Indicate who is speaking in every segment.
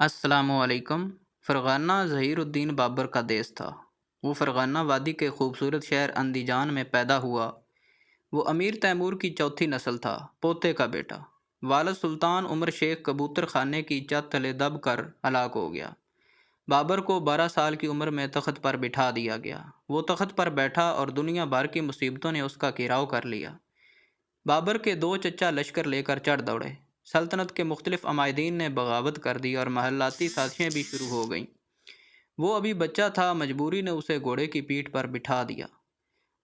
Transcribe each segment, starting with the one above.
Speaker 1: السلام علیکم۔ فرغانہ ظہیر الدین بابر کا دیس تھا۔ وہ فرغانہ وادی کے خوبصورت شہر اندیجان میں پیدا ہوا۔ وہ امیر تیمور کی چوتھی نسل تھا، پوتے کا بیٹا۔ والد سلطان عمر شیخ کبوتر خانے کی چھت تلے دب کر ہلاک ہو گیا۔ بابر کو 12 سال کی عمر میں تخت پر بٹھا دیا گیا۔ وہ تخت پر بیٹھا اور دنیا بھر کی مصیبتوں نے اس کا گھیراؤ کر لیا۔ بابر کے دو چچا لشکر لے کر چڑھ دوڑے۔ سلطنت کے مختلف عمائدین نے بغاوت کر دی اور محلاتی سازشیں بھی شروع ہو گئیں۔ وہ ابھی بچہ تھا، مجبوری نے اسے گھوڑے کی پیٹھ پر بٹھا دیا۔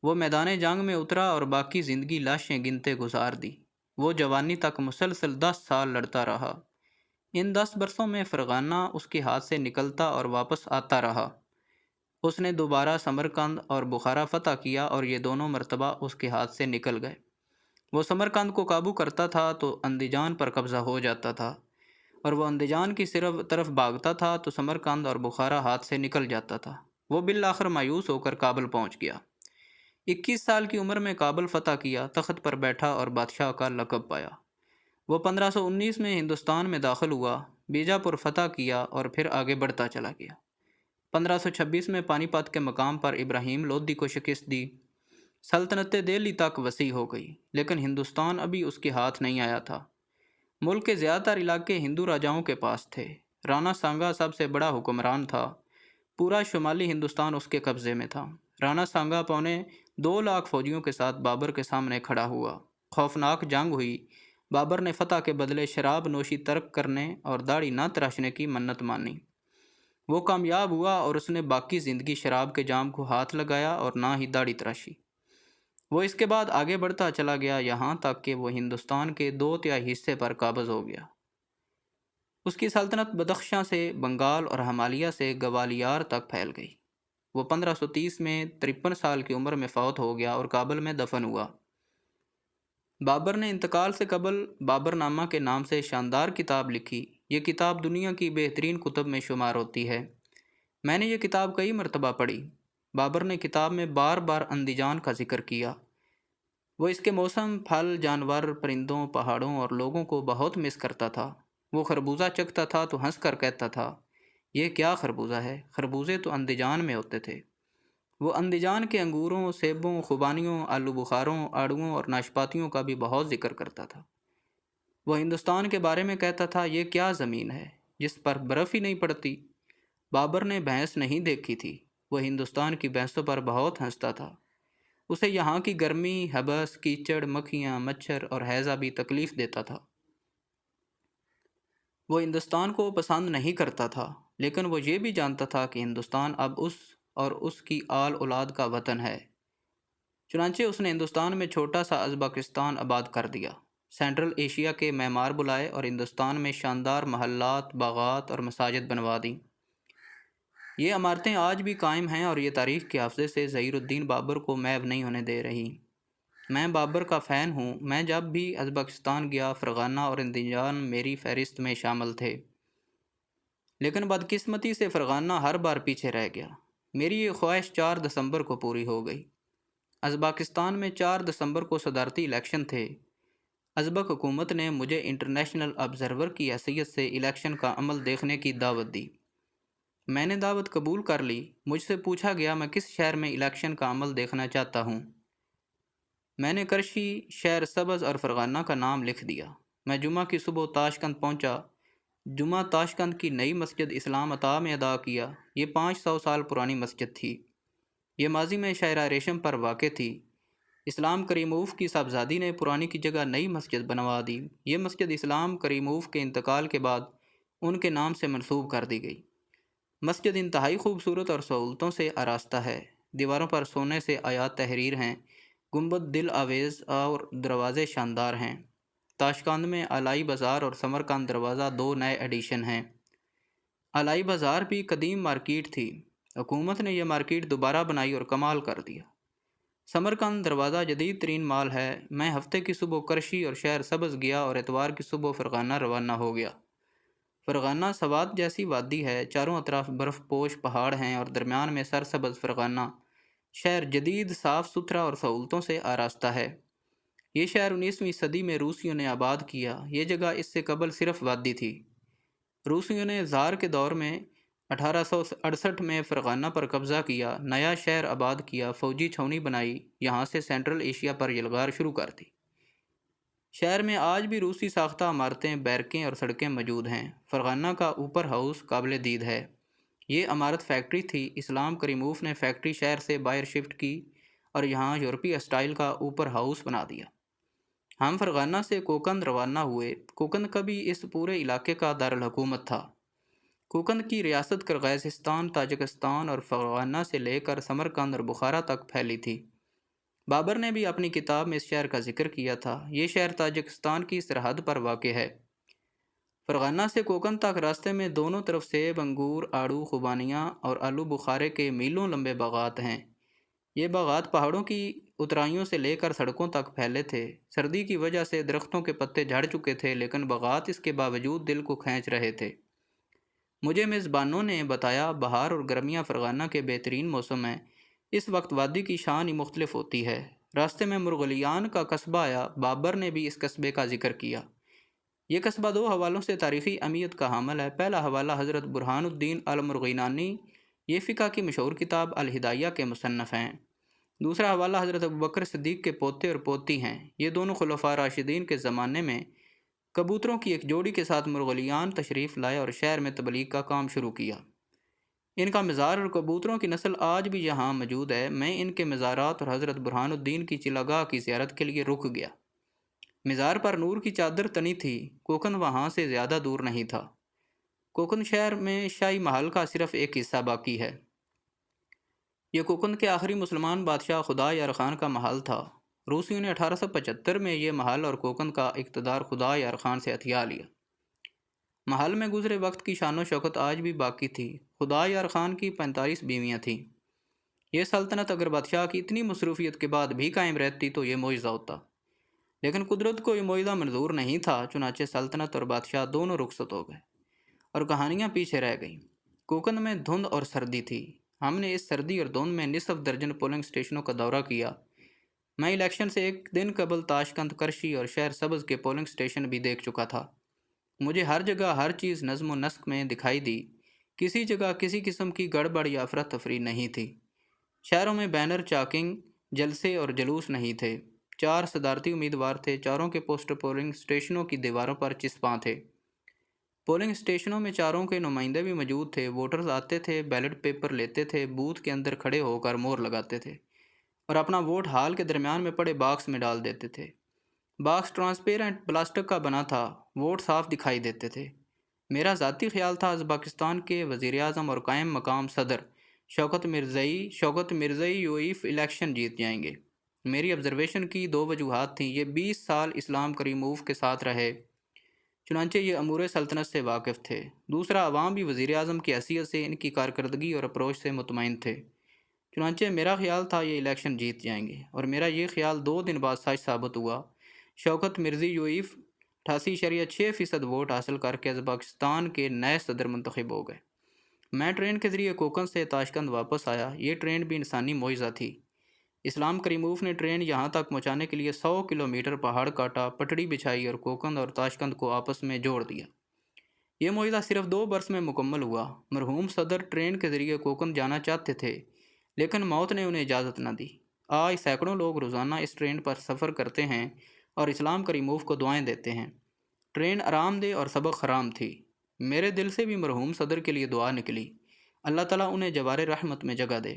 Speaker 1: وہ میدان جنگ میں اترا اور باقی زندگی لاشیں گنتے گزار دی۔ وہ جوانی تک مسلسل 10 سال لڑتا رہا۔ ان 10 برسوں میں فرغانہ اس کے ہاتھ سے نکلتا اور واپس آتا رہا۔ اس نے دوبارہ سمرقند اور بخارا فتح کیا اور یہ دونوں مرتبہ اس کے ہاتھ سے نکل گئے۔ وہ سمرقند کو قابو کرتا تھا تو اندیجان پر قبضہ ہو جاتا تھا، اور وہ اندیجان کی طرف بھاگتا تھا تو سمرقند اور بخارا ہاتھ سے نکل جاتا تھا۔ وہ بالآخر مایوس ہو کر کابل پہنچ گیا۔ 21 سال کی عمر میں کابل فتح کیا، تخت پر بیٹھا اور بادشاہ کا لقب پایا۔ وہ 1519 میں ہندوستان میں داخل ہوا، بیجاپور فتح کیا اور پھر آگے بڑھتا چلا گیا۔ 1526 میں پانی پت کے مقام پر ابراہیم لودھی کو شکست دی۔ سلطنت دہلی تک وسیع ہو گئی، لیکن ہندوستان ابھی اس کے ہاتھ نہیں آیا تھا۔ ملک کے زیادہ تر علاقے ہندو راجاؤں کے پاس تھے۔ رانا سانگا سب سے بڑا حکمران تھا۔ پورا شمالی ہندوستان اس کے قبضے میں تھا۔ رانا سانگا 2.25 لاکھ فوجیوں کے ساتھ بابر کے سامنے کھڑا ہوا۔ خوفناک جنگ ہوئی۔ بابر نے فتح کے بدلے شراب نوشی ترک کرنے اور داڑھی نہ تراشنے کی منت مانی۔ وہ کامیاب ہوا اور اس نے باقی زندگی شراب کے جام کو ہاتھ لگایا اور نہ ہی داڑھی تراشی۔ وہ اس کے بعد آگے بڑھتا چلا گیا، یہاں تک کہ وہ ہندوستان کے 2/3 حصے پر قابض ہو گیا۔ اس کی سلطنت بدخشاں سے بنگال اور ہمالیہ سے گوالیار تک پھیل گئی۔ وہ 1530 میں 53 سال کی عمر میں فوت ہو گیا اور کابل میں دفن ہوا۔ بابر نے انتقال سے قبل بابر نامہ کے نام سے شاندار کتاب لکھی۔ یہ کتاب دنیا کی بہترین کتب میں شمار ہوتی ہے۔ میں نے یہ کتاب کئی مرتبہ پڑھی۔ بابر نے کتاب میں بار بار اندیجان کا ذکر کیا۔ وہ اس کے موسم، پھل، جانور، پرندوں، پہاڑوں اور لوگوں کو بہت مس کرتا تھا۔ وہ خربوزہ چکھتا تھا تو ہنس کر کہتا تھا، یہ کیا خربوزہ ہے؟ خربوزے تو اندیجان میں ہوتے تھے۔ وہ اندیجان کے انگوروں، سیبوں، خوبانیوں، آلو بخاروں، آڑوؤں اور ناشپاتیوں کا بھی بہت ذکر کرتا تھا۔ وہ ہندوستان کے بارے میں کہتا تھا، یہ کیا زمین ہے جس پر برف ہی نہیں پڑتی؟ بابر نے بھینس نہیں دیکھی تھی۔ وہ ہندوستان کی بھینسوں پر بہت ہنستا تھا۔ اسے یہاں کی گرمی، حبس، کیچڑ، مکھیاں، مچھر اور ہیضہ بھی تکلیف دیتا تھا۔ وہ ہندوستان کو پسند نہیں کرتا تھا، لیکن وہ یہ بھی جانتا تھا کہ ہندوستان اب اس اور اس کی آل اولاد کا وطن ہے۔ چنانچہ اس نے ہندوستان میں چھوٹا سا ازبکستان آباد کر دیا، سینٹرل ایشیا کے معمار بلائے اور ہندوستان میں شاندار محلات، باغات اور مساجد بنوا دیں۔ یہ عمارتیں آج بھی قائم ہیں اور یہ تاریخ کے حافظے سے ظہیر الدین بابر کو محو نہیں ہونے دے رہی۔ میں بابر کا فین ہوں۔ میں جب بھی ازبکستان گیا، فرغانہ اور اندیجان میری فہرست میں شامل تھے، لیکن بدقسمتی سے فرغانہ ہر بار پیچھے رہ گیا۔ میری یہ خواہش 4 دسمبر کو پوری ہو گئی۔ ازبکستان میں 4 دسمبر کو صدارتی الیکشن تھے۔ ازبک حکومت نے مجھے انٹرنیشنل آبزرور کی حیثیت سے الیکشن کا عمل دیکھنے کی دعوت دی۔ میں نے دعوت قبول کر لی۔ مجھ سے پوچھا گیا میں کس شہر میں الیکشن کا عمل دیکھنا چاہتا ہوں۔ میں نے کرشی، شہر سبز اور فرغانہ کا نام لکھ دیا۔ میں جمعہ کی صبح تاشقند پہنچا۔ جمعہ تاشقند کی نئی مسجد اسلام آباد میں ادا کیا۔ یہ 500 سال پرانی مسجد تھی۔ یہ ماضی میں شاہراہ ریشم پر واقع تھی۔ اسلام کریموف کی صاحبزادی نے پرانی کی جگہ نئی مسجد بنوا دی۔ یہ مسجد اسلام کریموف کے انتقال کے بعد ان کے نام سے منسوب کر دی گئی۔ مسجد انتہائی خوبصورت اور سہولتوں سے آراستہ ہے۔ دیواروں پر سونے سے آیات تحریر ہیں، گنبد دل آویز اور دروازے شاندار ہیں۔ تاشقند میں الائی بازار اور سمرقند دروازہ 2 نئے ایڈیشن ہیں۔ الائی بازار بھی قدیم مارکیٹ تھی۔ حکومت نے یہ مارکیٹ دوبارہ بنائی اور کمال کر دیا۔ سمرقند دروازہ جدید ترین مال ہے۔ میں ہفتے کی صبح کرشی اور شہر سبز گیا اور اتوار کی صبح فرغانہ روانہ ہو گیا۔ فرغانہ سوات جیسی وادی ہے، چاروں اطراف برف پوش پہاڑ ہیں اور درمیان میں سرسبز فرغانہ شہر جدید، صاف ستھرا اور سہولتوں سے آراستہ ہے۔ یہ شہر 19ویں صدی میں روسیوں نے آباد کیا۔ یہ جگہ اس سے قبل صرف وادی تھی۔ روسیوں نے زار کے دور میں 1868 میں فرغانہ پر قبضہ کیا، نیا شہر آباد کیا، فوجی چھاؤنی بنائی، یہاں سے سینٹرل ایشیا پر یلغار شروع کر دی۔ شہر میں آج بھی روسی ساختہ عمارتیں، بیرکیں اور سڑکیں موجود ہیں۔ فرغانہ کا اوپر ہاؤس قابل دید ہے۔ یہ عمارت فیکٹری تھی۔ اسلام کریموف نے فیکٹری شہر سے باہر شفٹ کی اور یہاں یورپی اسٹائل کا اوپر ہاؤس بنا دیا۔ ہم فرغانہ سے کوکند روانہ ہوئے۔ کوکند کبھی اس پورے علاقے کا دارالحکومت تھا۔ کوکند کی ریاست قرغیزستان، تاجکستان اور فرغانہ سے لے کر سمرقند اور بخارا تک پھیلی تھی۔ بابر نے بھی اپنی کتاب میں اس شہر کا ذکر کیا تھا۔ یہ شہر تاجکستان کی سرحد پر واقع ہے۔ فرغانہ سے کوکند تک راستے میں دونوں طرف سیب، انگور، آڑو، خوبانیاں اور آلو بخارے کے میلوں لمبے باغات ہیں۔ یہ باغات پہاڑوں کی اترائیوں سے لے کر سڑکوں تک پھیلے تھے۔ سردی کی وجہ سے درختوں کے پتے جھڑ چکے تھے، لیکن باغات اس کے باوجود دل کو کھینچ رہے تھے۔ مجھے میزبانوں نے بتایا بہار اور گرمیاں فرغانہ کے بہترین موسم ہیں۔ اس وقت وادی کی شان ہی مختلف ہوتی ہے۔ راستے میں مرغلیان کا قصبہ آیا۔ بابر نے بھی اس قصبے کا ذکر کیا۔ یہ قصبہ دو حوالوں سے تاریخی اہمیت کا حامل ہے۔ پہلا حوالہ حضرت برہان الدین المرغینانی، یہ فقہ کی مشہور کتاب الہدایہ کے مصنف ہیں۔ دوسرا حوالہ حضرت ابوبکر صدیق کے پوتے اور پوتی ہیں۔ یہ دونوں خلفاء راشدین کے زمانے میں کبوتروں کی ایک جوڑی کے ساتھ مرغلیان تشریف لائے اور شہر میں تبلیغ کا کام شروع کیا۔ ان کا مزار اور کبوتروں کی نسل آج بھی یہاں موجود ہے۔ میں ان کے مزارات اور حضرت برہان الدین کی چلاگاہ کی زیارت کے لیے رک گیا۔ مزار پر نور کی چادر تنی تھی۔ کوکند وہاں سے زیادہ دور نہیں تھا۔ کوکند شہر میں شاہی محل کا صرف ایک حصہ باقی ہے۔ یہ کوکند کے آخری مسلمان بادشاہ خدا یار خان کا محل تھا۔ روسیوں نے 1875 میں یہ محل اور کوکند کا اقتدار خدا یار خان سے ہتھیا لیا۔ محل میں گزرے وقت کی شان و شوکت آج بھی باقی تھی۔ خدا یار خان کی 45 بیویاں تھیں۔ یہ سلطنت اگر بادشاہ کی اتنی مصروفیت کے بعد بھی قائم رہتی تو یہ معجزہ ہوتا، لیکن قدرت کو یہ معجزہ منظور نہیں تھا۔ چنانچہ سلطنت اور بادشاہ دونوں رخصت ہو گئے اور کہانیاں پیچھے رہ گئیں۔ کوکند میں دھند اور سردی تھی۔ ہم نے اس سردی اور دھند میں نصف درجن پولنگ اسٹیشنوں کا دورہ کیا۔ میں الیکشن سے ایک دن قبل تاشقند، کرشی اور شہر سبز کے پولنگ اسٹیشن بھی دیکھ چکا تھا۔ مجھے ہر جگہ ہر چیز نظم و نسق میں دکھائی دی۔ کسی جگہ کسی قسم کی گڑبڑ یا افراتفری نہیں تھی۔ شہروں میں بینر، چاکنگ، جلسے اور جلوس نہیں تھے۔ 4 صدارتی امیدوار تھے۔ چاروں کے پوسٹر پولنگ اسٹیشنوں کی دیواروں پر چسپاں تھے۔ پولنگ اسٹیشنوں میں چاروں کے نمائندے بھی موجود تھے۔ ووٹرز آتے تھے، بیلٹ پیپر لیتے تھے، بوتھ کے اندر کھڑے ہو کر مہر لگاتے تھے اور اپنا ووٹ ہال کے درمیان میں پڑے باکس میں ڈال دیتے تھے۔ باکس ٹرانسپیرنٹ پلاسٹک کا بنا تھا، ووٹ صاف دکھائی دیتے تھے۔ میرا ذاتی خیال تھا ازبکستان کے وزیر اعظم اور قائم مقام صدر شوکت مرزئی یوئیف الیکشن جیت جائیں گے۔ میری آبزرویشن کی 2 وجوہات تھیں۔ یہ 20 سال اسلام کریموف کے ساتھ رہے، چنانچہ یہ امور سلطنت سے واقف تھے۔ دوسرا، عوام بھی وزیر اعظم کی حیثیت سے ان کی کارکردگی اور اپروچ سے مطمئن تھے۔ چنانچہ میرا خیال تھا یہ الیکشن جیت جائیں گے، اور میرا یہ خیال 2 دن بعد سچ ثابت ہوا۔ شوکت مرزی یوئیف 88.6% ووٹ حاصل کر کے ازبکستان کے نئے صدر منتخب ہو گئے۔ میں ٹرین کے ذریعے کوکند سے تاشقند واپس آیا۔ یہ ٹرین بھی انسانی معجزہ تھی۔ اسلام کریموف نے ٹرین یہاں تک پہنچانے کے لیے 100 کلومیٹر پہاڑ کاٹا، پٹڑی بچھائی اور کوکند اور تاشقند کو آپس میں جوڑ دیا۔ یہ معجزہ صرف 2 برس میں مکمل ہوا۔ مرحوم صدر ٹرین کے ذریعے کوکند جانا چاہتے تھے، لیکن موت نے انہیں اجازت نہ دی۔ آج سینکڑوں لوگ روزانہ اس ٹرین پر سفر کرتے ہیں اور اسلام کریموف کو دعائیں دیتے ہیں۔ ٹرین آرام دہ اور سبق حرام تھی۔ میرے دل سے بھی مرحوم صدر کے لیے دعا نکلی۔ اللہ تعالیٰ انہیں جوار رحمت میں جگہ دے۔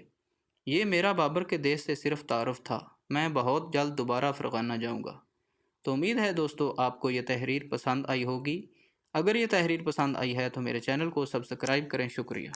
Speaker 1: یہ میرا بابر کے دیش سے صرف تعارف تھا۔ میں بہت جلد دوبارہ فرغانہ جاؤں گا۔ تو امید ہے دوستو آپ کو یہ تحریر پسند آئی ہوگی۔ اگر یہ تحریر پسند آئی ہے تو میرے چینل کو سبسکرائب کریں۔ شکریہ۔